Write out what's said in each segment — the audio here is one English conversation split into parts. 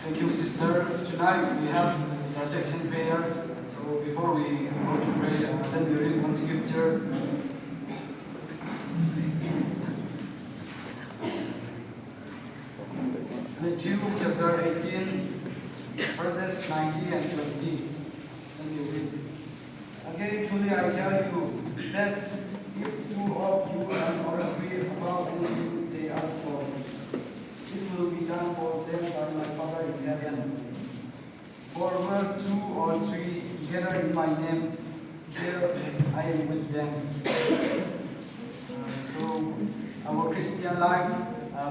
Thank you, sister. Tonight we have intercession prayer. So before we go to pray, let me read one scripture. Matthew chapter 18, verses 19 and 20. Let me read. Again, truly I tell you that if two of you are agreed about anything they ask for, it will be done for them by my Father in heaven. For where two or three gather in my name, there I am with them. So, our Christian life,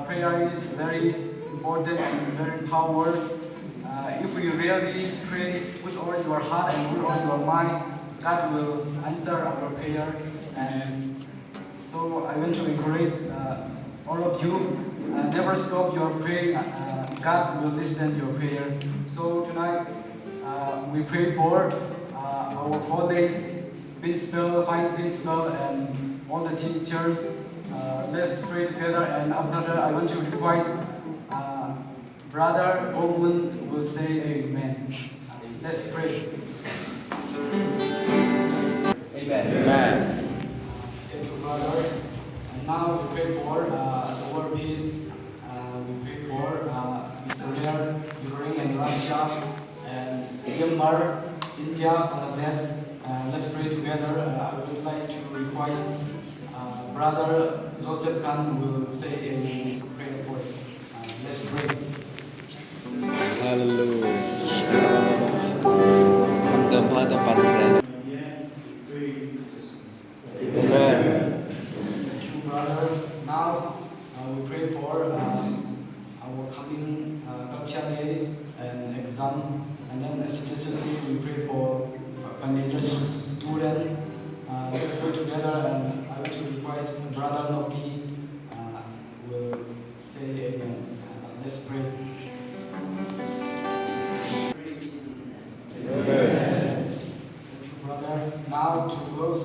prayer is very important and very powerful. If we really pray with all your heart and with all your mind, God will answer our prayer. And so I want to encourage all of you, never stop your praying. God will listen your prayer. So tonight we pray for our colleagues, principal, fine principal, and all the teachers. Let's pray together. And after that, I want to request Brother Owen will say Amen. Let's pray. Amen. Thank you, brother. And now we pray for the world peace. We pray for Israel, Ukraine, and Russia, and Myanmar, India, Bangladesh. Let's pray together. I would like to request Brother Joseph Khan will say a prayer for it. Let's pray. Hallelujah. From the Father, Amen. Thank you, brother. Now we pray for our coming culture day and exam, and then especially we pray for financial student. Let's pray together, and I want to request Brother Noki will say Amen. Let's pray. Amen. Thank you, brother. Now to close